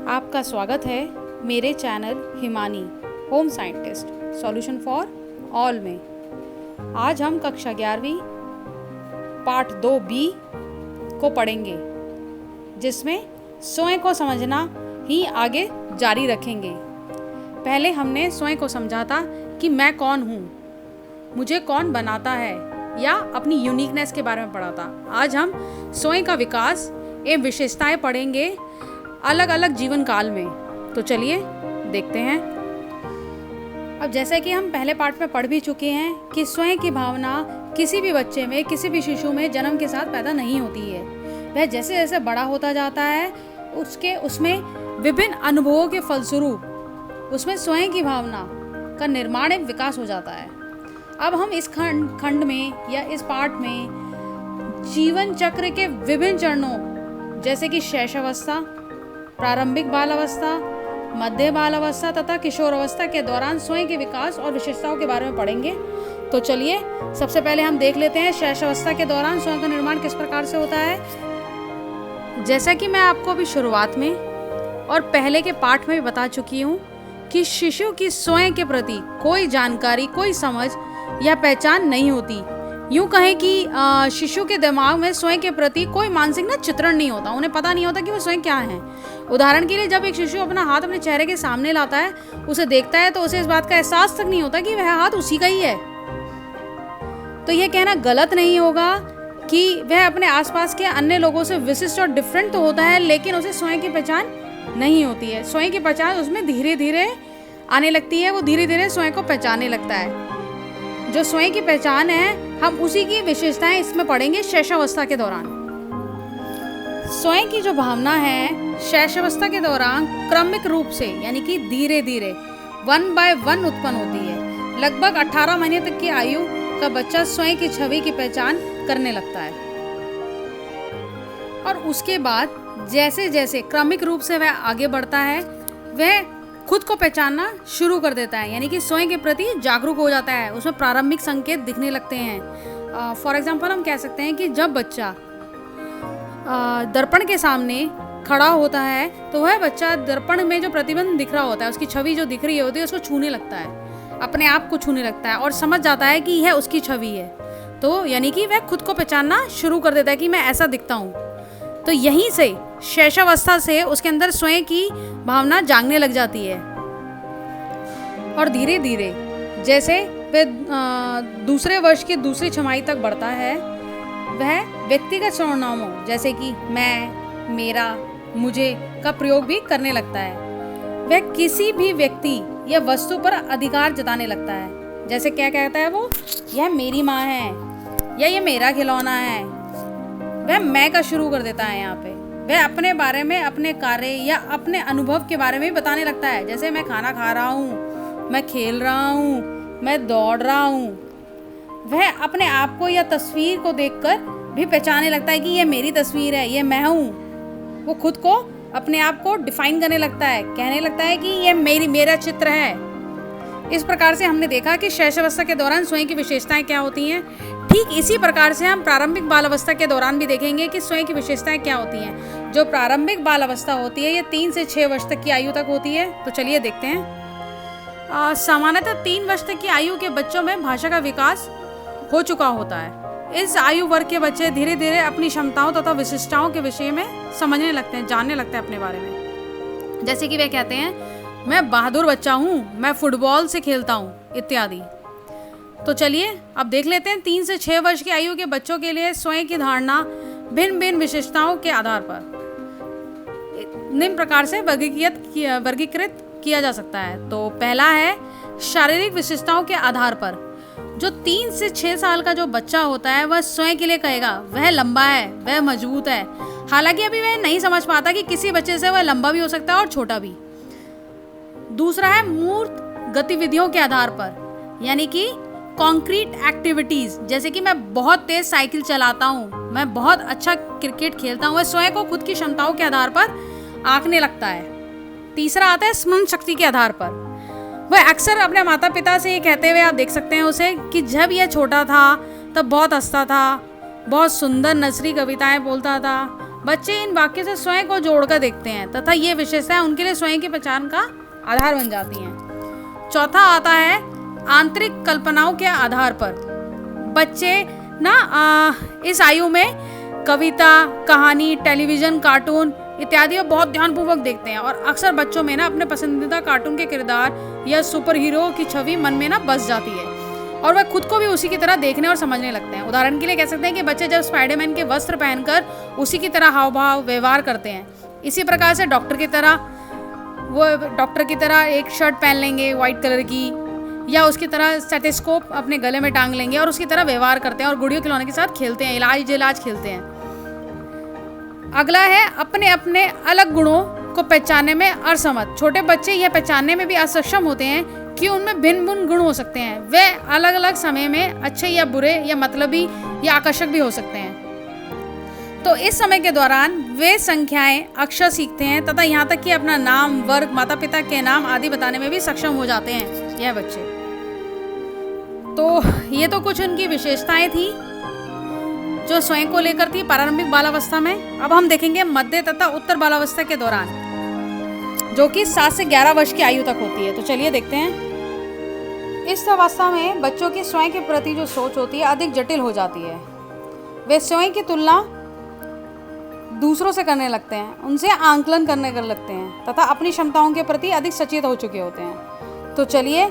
आपका स्वागत है मेरे channel Himani home scientist solution for all में। आज हम कक्षा 11वीं पार्ट 2B को पढ़ेंगे, जिसमें स्वयं को समझना ही आगे जारी रखेंगे। पहले हमने स्वयं को समझा था कि मैं कौन हूँ, मुझे कौन बनाता है, या अपनी यूनिकनेस के बारे में पढ़ा था। आज हम स्वयं का विकास एवं विशेषताएं पढ़ेंगे अलग अलग जीवन काल में। तो चलिए देखते हैं। अब जैसे कि हम पहले पार्ट में पढ़ भी चुके हैं कि स्वयं की भावना किसी भी बच्चे में, किसी भी शिशु में जन्म के साथ पैदा नहीं होती है। वह जैसे जैसे बड़ा होता जाता है उसमें विभिन्न अनुभवों के फलस्वरूप उसमें स्वयं की भावना का निर्माण एवं विकास हो जाता है। अब हम इस खंड में या इस पार्ट में जीवन चक्र के विभिन्न चरणों जैसे कि शैशवावस्था, प्रारंभिक बाल अवस्था, मध्य बाल अवस्था तथा किशोर अवस्था के दौरान स्वयं के विकास और विशेषताओं के बारे में पढ़ेंगे। तो चलिए सबसे पहले हम देख लेते हैं शैशवावस्था के दौरान स्वयं का निर्माण किस प्रकार से होता है। जैसा कि मैं आपको अभी शुरुआत में और पहले के पाठ में भी बता चुकी हूँ कि शिशु की स्वयं के प्रति कोई जानकारी, कोई समझ या पहचान नहीं होती। यूं कहें कि शिशु के दिमाग में स्वयं के प्रति कोई मानसिक चित्रण नहीं होता, उन्हें पता नहीं होता कि वो स्वयं क्या है। उदाहरण के लिए जब एक शिशु अपना हाथ अपने चेहरे के सामने लाता है, उसे देखता है, तो उसे इस बात का एहसास तक नहीं होता कि वह हाथ उसी का ही है। तो यह कहना गलत नहीं होगा कि वह अपने आसपास के अन्य लोगों से विशिष्ट और डिफरेंट तो होता है, लेकिन उसे स्वयं की पहचान नहीं होती है। स्वयं की पहचान उसमें धीरे धीरे आने लगती है, वो धीरे धीरे स्वयं को पहचानने लगता है। जो स्वयं की पहचान है, हम उसी की विशेषताएं इसमें पढ़ेंगे शैशवावस्था के दौरान। स्वयं की जो भावना है शैशवावस्था के दौरान क्रमिक रूप से यानी कि धीरे धीरे 1 by 1 उत्पन्न होती है। लगभग 18 महीने तक की आयु का बच्चा स्वयं की छवि की पहचान करने लगता है, और उसके बाद जैसे जैसे क्रमिक रूप से वह आगे बढ़ता है, वह खुद को पहचानना शुरू कर देता है, यानी कि स्वयं के प्रति जागरूक हो जाता है। उसमें प्रारंभिक संकेत दिखने लगते हैं। फॉर एग्जांपल हम कह सकते हैं कि जब बच्चा दर्पण के सामने खड़ा होता है, तो वह बच्चा दर्पण में जो प्रतिबिंब दिख रहा होता है, उसकी छवि जो दिख रही होती है, उसको छूने लगता है, अपने आप को छूने लगता है और समझ जाता है कि यह उसकी छवि है। तो यानी कि वह खुद को पहचानना शुरू कर देता है कि मैं ऐसा दिखता हूँ। तो यहीं से शैशवावस्था से उसके अंदर स्वयं की भावना जागने लग जाती है, और धीरे धीरे जैसे वह दूसरे वर्ष की दूसरी छमाही तक बढ़ता है, वह व्यक्तिगत सर्वनामों जैसे कि मैं, मेरा, मुझे का प्रयोग भी करने लगता है। वह किसी भी व्यक्ति या वस्तु पर अधिकार जताने लगता है। जैसे क्या कहता है वो, यह मेरी माँ है या ये मेरा खिलौना है। वह मैं का शुरू कर देता है। यहाँ पे वह अपने बारे में, अपने कार्य या अपने अनुभव के बारे में बताने लगता है। जैसे मैं खाना खा रहा हूँ, मैं खेल रहा हूँ, मैं दौड़ रहा हूँ। वह अपने आप को या तस्वीर को देखकर भी पहचानने लगता है कि ये मेरी तस्वीर है, ये मैं हूँ। वो खुद को, अपने आप को डिफाइन करने लगता है, कहने लगता है कि ये मेरा चित्र है। इस प्रकार से हमने देखा कि शैशवावस्था के दौरान स्वयं की विशेषताएं क्या होती हैं। ठीक इसी प्रकार से हम प्रारंभिक बाल अवस्था के दौरान भी देखेंगे कि स्वयं की विशेषताएं क्या होती हैं। जो प्रारंभिक बाल अवस्था होती है, ये 3 से 6 वर्ष तक की आयु तक होती है। तो चलिए देखते हैं। सामान्यतः 3 वर्ष तक की आयु के बच्चों में भाषा का विकास हो चुका होता है। इस आयु वर्ग के बच्चे धीरे धीरे अपनी क्षमताओं तथा विशिष्टताओं के विषय में समझने लगते हैं, जानने लगते हैं अपने बारे में। जैसे कि वे कहते हैं, मैं बहादुर बच्चा हूँ, मैं फुटबॉल से खेलता हूँ, इत्यादि। तो चलिए अब देख लेते हैं 3 से 6 वर्ष की आयु के बच्चों के लिए स्वयं की धारणा भिन्न भिन्न विशेषताओं के आधार पर निम्न प्रकार से वर्गीकृत किया जा सकता है। तो पहला है शारीरिक विशेषताओं के आधार पर। जो 3 से 6 साल का जो बच्चा होता है, वह स्वयं के लिए कहेगा वह लंबा है, वह मजबूत है। हालांकि अभी वह नहीं समझ पाता कि किसी बच्चे से वह लंबा भी हो सकता है और छोटा भी। दूसरा है मूर्त गतिविधियों के आधार पर, यानी कि कॉन्क्रीट एक्टिविटीज। जैसे कि मैं बहुत तेज साइकिल चलाता हूँ, मैं बहुत अच्छा क्रिकेट खेलता हूँ। वह स्वयं को खुद की क्षमताओं के आधार पर आंकने लगता है। तीसरा आता है स्मरण शक्ति के आधार पर। वह अक्सर अपने माता पिता से ये कहते हुए आप देख सकते हैं उसे कि जब यह छोटा था तब बहुत हंसता था, बहुत सुंदर नसरी कविताएं बोलता था, बच्चे इन वाक्य से स्वयं को जोड़कर देखते हैं तथा ये विशेषताएं उनके लिए स्वयं की पहचान का आधार बन जाती हैं। चौथा आता है आंतरिक कल्पनाओं के आधार पर। बच्चे इस आयु में कविता, कहानी, टेलीविजन, कार्टून इत्यादि बहुत ध्यानपूर्वक देखते हैं और अक्सर बच्चों में अपने पसंदीदा कार्टून के किरदार या सुपर हीरो की छवि मन में बस जाती है और वह खुद को भी उसी की तरह देखने और समझने लगते हैं। उदाहरण के लिए कह सकते हैं कि बच्चे जब स्पाइडरमैन के वस्त्र पहनकर उसी की तरह हाव भाव व्यवहार करते हैं, इसी प्रकार से डॉक्टर की तरह एक शर्ट पहन लेंगे व्हाइट कलर की, या उसकी तरह स्टेथोस्कोप अपने गले में टांग लेंगे और उसकी तरह व्यवहार करते हैं और गुड़ियों खिलौने के साथ खेलते हैं, इलाज खेलते हैं। अगला है अपने अपने अलग गुणों को पहचानने में असमर्थ। छोटे बच्चे यह पहचानने में भी असक्षम होते हैं कि उनमें भिन्न भिन्न गुण हो सकते हैं। वे अलग अलग समय में अच्छे या बुरे या मतलबी या आकर्षक भी हो सकते हैं। तो इस समय के दौरान वे संख्याएं, अक्षर सीखते हैं तथा यहाँ तक कि अपना नाम, वर्ग, माता पिता के नाम आदि बताने में भी सक्षम हो जाते हैं यह बच्चे। तो ये तो कुछ उनकी विशेषताएं थी जो स्वयं को लेकर थी प्रारंभिक बालावस्था में। अब हम देखेंगे मध्य तथा उत्तर बालावस्था के दौरान, जो कि 7 से 11 वर्ष की आयु तक होती है। तो चलिए देखते हैं। इस अवस्था में बच्चों की स्वयं के प्रति जो सोच होती है अधिक जटिल हो जाती है। वे स्वयं की तुलना दूसरों से करने लगते हैं, उनसे आंकलन करने लगते हैं तथा अपनी क्षमताओं के प्रति अधिक सचेत हो चुके होते हैं। तो चलिए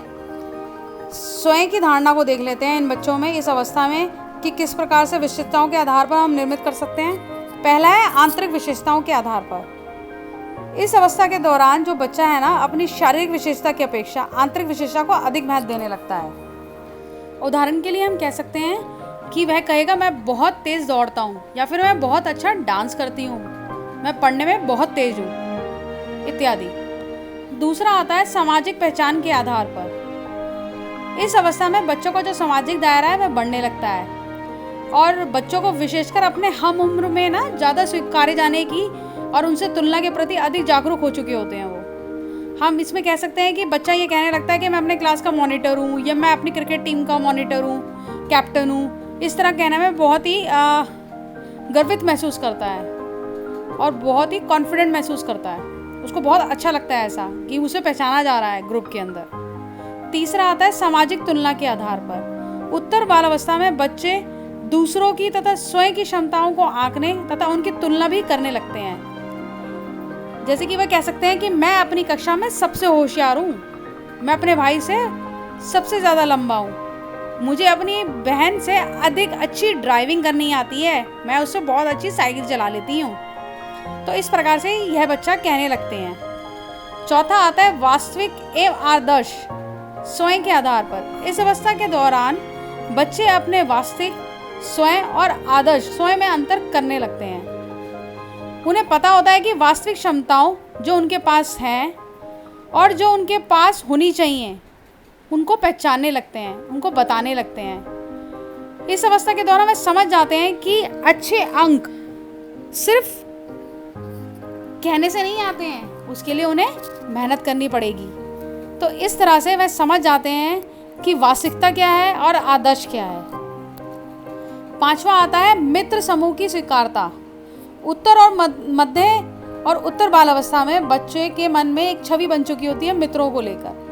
स्वयं की धारणा को देख लेते हैं इन बच्चों में इस अवस्था में कि किस प्रकार से विशेषताओं के आधार पर हम निर्मित कर सकते हैं। पहला है आंतरिक विशेषताओं के आधार पर। इस अवस्था के दौरान जो बच्चा है अपनी शारीरिक विशेषता की अपेक्षा आंतरिक विशेषता को अधिक महत्व देने लगता है। उदाहरण के लिए हम कह सकते हैं कि वह कहेगा मैं बहुत तेज दौड़ता हूँ, या फिर मैं बहुत अच्छा डांस करती हूँ, मैं पढ़ने में बहुत तेज हूँ इत्यादि। दूसरा आता है सामाजिक पहचान के आधार पर। इस अवस्था में बच्चों का जो सामाजिक दायरा है वह बढ़ने लगता है और बच्चों को विशेषकर अपने हम उम्र में ज़्यादा स्वीकारे जाने की और उनसे तुलना के प्रति अधिक जागरूक हो चुके होते हैं वो। हम इसमें कह सकते हैं कि बच्चा ये कहने लगता है कि मैं अपने क्लास का मॉनिटर हूँ, या मैं अपनी क्रिकेट टीम का मॉनिटर हूँ, कैप्टन हूँ। इस तरह कहने में बहुत ही गर्वित महसूस करता है और बहुत ही कॉन्फिडेंट महसूस करता है। उसको बहुत अच्छा लगता है ऐसा कि उसे पहचाना जा रहा है ग्रुप के अंदर। तीसरा आता है सामाजिक तुलना के आधार पर। उत्तर बालावस्था में बच्चे दूसरों की तथा स्वयं की क्षमताओं को आंकने तथा उनकी तुलना भी करने लगते हैं। जैसे कि वह कह सकते हैं कि मैं अपनी कक्षा में सबसे होशियार हूँ, मैं अपने भाई से सबसे ज़्यादा लंबा हूँ, मुझे अपनी बहन से अधिक अच्छी ड्राइविंग करनी आती है, मैं उससे बहुत अच्छी साइकिल चला लेती हूँ। तो इस प्रकार से यह बच्चा कहने लगते हैं। चौथा आता है वास्तविक एवं आदर्श स्वयं के आधार पर। इस अवस्था के दौरान बच्चे अपने वास्तविक, स्वयं और आदर्श स्वयं में अंतर करने लगते हैं। उन्हें पता होता है कि वास्तविक क्षमताओं जो उनके पास हैं और जो उनके पास होनी चाहिए उनको पहचानने लगते हैं, उनको बताने लगते हैं। इस अवस्था के दौरान वे समझ जाते हैं कि अच्छे अंक सिर्फ कहने से नहीं आते हैं, उसके लिए उन्हें मेहनत करनी पड़ेगी। तो इस तरह से वे समझ जाते हैं कि वास्तविकता क्या है और आदर्श क्या है। पांचवा आता है मित्र समूह की स्वीकारता। उत्तर और मध्य और उत्तर बालावस्था में बच्चे के मन में एक छवि बन चुकी होती है मित्रों को लेकर।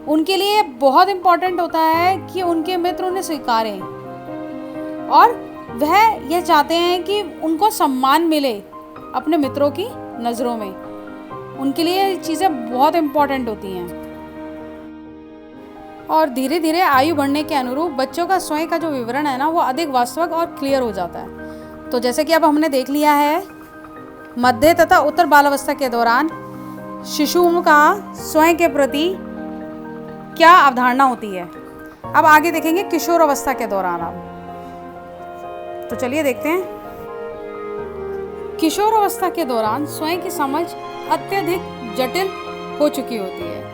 उनके लिए बहुत इम्पोर्टेंट होता है कि उनके मित्र उन्हें स्वीकारें और वह यह चाहते हैं कि उनको सम्मान मिले अपने मित्रों की नज़रों में। उनके लिए ये चीज़ें बहुत इम्पोर्टेंट होती हैं। और धीरे धीरे आयु बढ़ने के अनुरूप बच्चों का स्वयं का जो विवरण है वो अधिक वास्तविक और क्लियर हो जाता है। तो जैसे कि अब हमने देख लिया है मध्य तथा उत्तर बालावस्था के दौरान शिशुओं का स्वयं के प्रति क्या अवधारणा होती है। अब आगे देखेंगे किशोर अवस्था के दौरान। अब तो चलिए देखते हैं। किशोर अवस्था के दौरान स्वयं की समझ अत्यधिक जटिल हो चुकी होती है।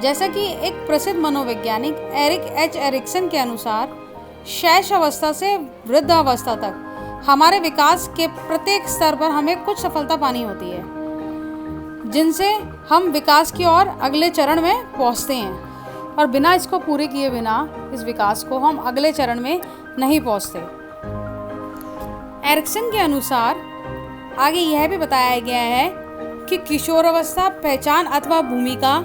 जैसा कि एक प्रसिद्ध मनोवैज्ञानिक एरिक एच एरिक्सन के अनुसार शैशव अवस्था से वृद्धावस्था तक हमारे विकास के प्रत्येक स्तर पर हमें कुछ सफलता पानी होती है, जिनसे हम विकास की ओर अगले चरण में पहुंचते हैं और बिना इसको पूरे किए बिना इस विकास को हम अगले चरण में नहीं पहुंचते। एरिक्सन के अनुसार आगे यह भी बताया गया है कि किशोरावस्था पहचान अथवा भूमिका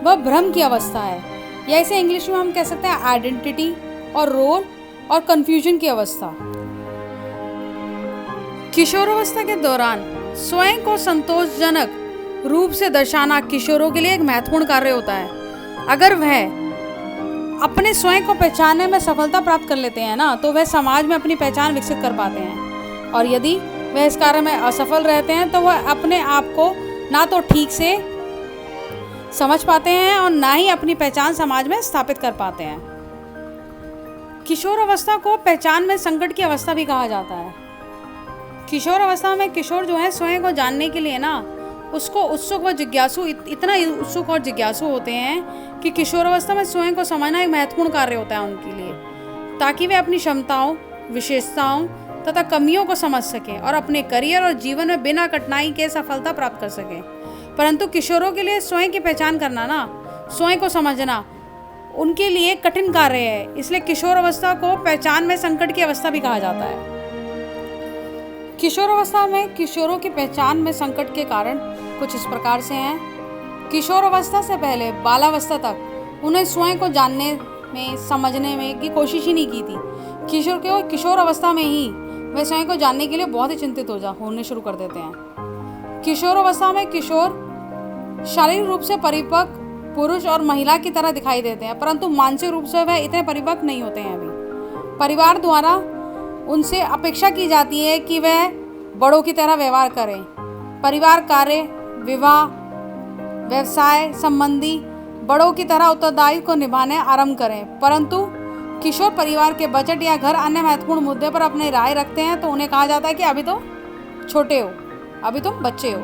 व भ्रम की अवस्था है, या इसे इंग्लिश में हम कह सकते हैं आइडेंटिटी और रोल और कंफ्यूजन की अवस्था। किशोरावस्था के दौरान स्वयं को संतोषजनक रूप से दर्शाना किशोरों के लिए एक महत्वपूर्ण कार्य होता है। अगर वह अपने स्वयं को पहचानने में सफलता प्राप्त कर लेते हैं ना, तो वह समाज में अपनी पहचान विकसित कर पाते हैं। और यदि वह इस कार्य में असफल रहते हैं तो वह अपने आप को ना तो ठीक से समझ पाते हैं और ना ही अपनी पहचान समाज में स्थापित कर पाते हैं। किशोर अवस्था को पहचान में संकट की अवस्था भी कहा जाता है। किशोर अवस्था में किशोर जो है स्वयं को जानने के लिए ना उसको उत्सुक व जिज्ञासु इतना उत्सुक और जिज्ञासु होते हैं कि किशोर अवस्था में स्वयं को समझना एक महत्वपूर्ण कार्य होता है उनके लिए, ताकि वे अपनी क्षमताओं, विशेषताओं तथा कमियों को समझ सकें और अपने करियर और जीवन में बिना कठिनाई के सफलता प्राप्त कर सकें। परंतु किशोरों के लिए स्वयं की पहचान करना ना, स्वयं को समझना उनके लिए कठिन कार्य है। इसलिए किशोर अवस्था को पहचान में संकट की अवस्था भी कहा जाता है। किशोर अवस्था में किशोरों की पहचान में संकट के कारण कुछ इस प्रकार से हैं। किशोर अवस्था से पहले बालावस्था तक उन्हें स्वयं को जानने में, समझने में की कोशिश ही नहीं की थी। किशोर अवस्था में ही वे स्वयं को जानने के लिए बहुत ही चिंतित होने शुरू कर देते हैं। किशोर अवस्था में किशोर शारीरिक रूप से परिपक्व पुरुष और महिला की तरह दिखाई देते हैं, परंतु मानसिक रूप से वह इतने परिपक्व नहीं होते हैं। अभी परिवार द्वारा उनसे अपेक्षा की जाती है कि वह बड़ों की तरह व्यवहार करें, परिवार कार्य, विवाह, व्यवसाय संबंधी बड़ों की तरह उत्तरदायित्व को निभाने आरंभ करें। परंतु किशोर परिवार के बजट या घर अन्य महत्वपूर्ण मुद्दे पर अपनी राय रखते हैं, तो उन्हें कहा जाता है कि अभी तो छोटे हो, अभी तुम बच्चे हो।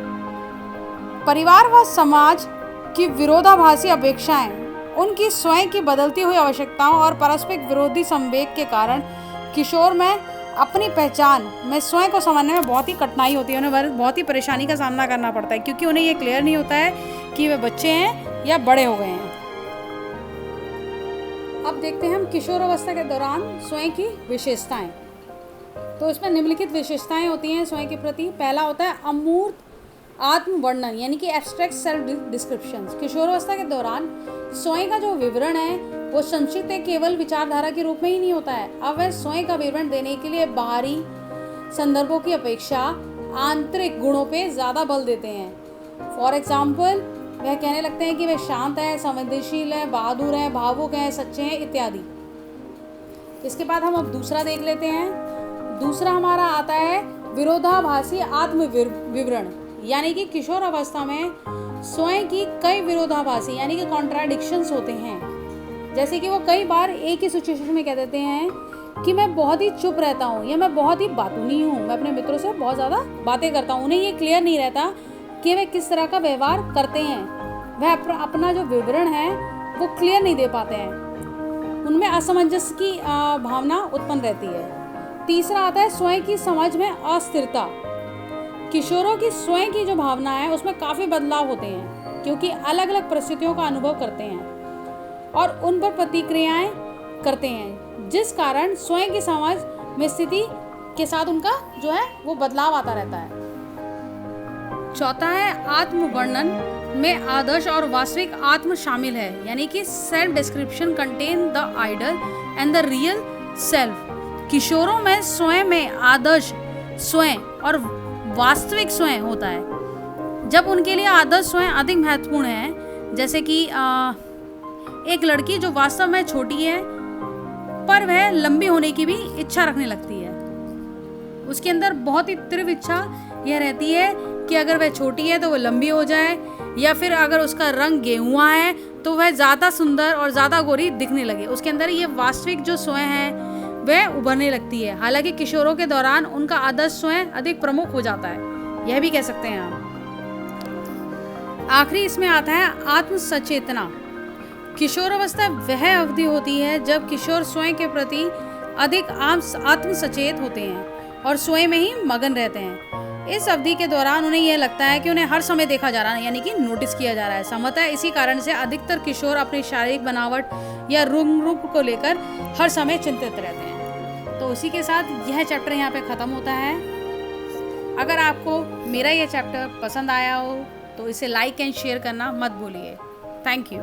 परिवार व समाज की विरोधाभासी अपेक्षाएं, उनकी स्वयं की बदलती हुई आवश्यकताओं और पारस्परिक विरोधी संवेग के कारण किशोर में अपनी पहचान में स्वयं को समझने में बहुत ही कठिनाई होती है। उन्हें बहुत ही परेशानी का सामना करना पड़ता है, क्योंकि उन्हें ये क्लियर नहीं होता है कि वे बच्चे हैं या बड़े हो गए हैं। अब देखते हैं हम किशोर अवस्था के दौरान स्वयं की विशेषताएं। तो इसमें निम्नलिखित विशेषताएं होती हैं स्वयं के प्रति। पहला होता है अमूर्त आत्म वर्णन, यानी कि एब्स्ट्रैक्ट सेल्फ डिस्क्रिप्शंस। किशोर अवस्था के दौरान स्वयं का जो विवरण है वो संक्षिप्त केवल विचारधारा के रूप में ही नहीं होता है। अब वह स्वयं का विवरण देने के लिए बाहरी संदर्भों की अपेक्षा आंतरिक गुणों पे ज़्यादा बल देते हैं। फॉर एग्जाम्पल, वह कहने लगते हैं कि वे शांत हैं, संवेदनशील हैं, बहादुर हैं, भावुक हैं, सच्चे हैं इत्यादि। इसके बाद हम अब दूसरा देख लेते हैं। दूसरा हमारा आता है विरोधाभासी आत्म विवरण, यानी कि किशोर अवस्था में स्वयं की कई विरोधाभासी यानी कि कॉन्ट्राडिक्शंस होते हैं। जैसे कि वो कई बार एक ही सिचुएशन में कह देते हैं कि मैं बहुत ही चुप रहता हूँ या मैं बहुत ही बातूनी हूँ, मैं अपने मित्रों से बहुत ज़्यादा बातें करता हूँ। उन्हें ये क्लियर नहीं रहता कि वे किस तरह का व्यवहार करते हैं। वह अपना जो विवरण है वो क्लियर नहीं दे पाते हैं, उनमें असमंजस की भावना उत्पन्न रहती है। तीसरा आता है स्वयं की समझ में अस्थिरता। किशोरों की स्वयं की जो भावना है उसमें काफ़ी बदलाव होते हैं, क्योंकि अलग अलग परिस्थितियों का अनुभव करते हैं और उन पर प्रतिक्रियाएं करते हैं, जिस कारण स्वयं की समझ में स्थिति के साथ उनका जो है वो बदलाव आता रहता है। चौथा है आत्म वर्णन में आदर्श और वास्तविक आत्म शामिल है, यानी कि self description contain the ideal and the real self. किशोरों में स्वयं में आदर्श स्वयं और वास्तविक स्वयं होता है। जब उनके लिए आदर्श स्वयं अधिक महत्वपूर्ण है, जैसे कि एक लड़की जो वास्तव में छोटी है पर वह लंबी होने की भी इच्छा रखने लगती है। उसके अंदर बहुत ही तीव्र इच्छा यह रहती है कि अगर वह छोटी है तो वह लंबी हो जाए, या फिर अगर उसका रंग गेहुआ है तो वह ज़्यादा सुंदर और ज़्यादा गोरी दिखने लगे। उसके अंदर ये वास्तविक जो स्वयं है वह उभरने लगती है। हालांकि किशोरों के दौरान उनका आदर्श स्वयं अधिक प्रमुख हो जाता है, यह भी कह सकते हैं हम। आखिरी इसमें आता है आत्म सचेतना। किशोर अवस्था वह अवधि होती है जब किशोर स्वयं के प्रति अधिक आत्म सचेत होते हैं और स्वयं में ही मगन रहते हैं। इस अवधि के दौरान उन्हें यह लगता है कि उन्हें हर समय देखा जा रहा है, यानी कि नोटिस किया जा रहा है। संभवतः इसी कारण से अधिकतर किशोर अपनी शारीरिक बनावट या रूप को लेकर हर समय चिंतित रहते हैं। तो उसी के साथ यह चैप्टर यहाँ पे ख़त्म होता है। अगर आपको मेरा ये चैप्टर पसंद आया हो तो इसे लाइक एंड शेयर करना मत भूलिए। Thank you.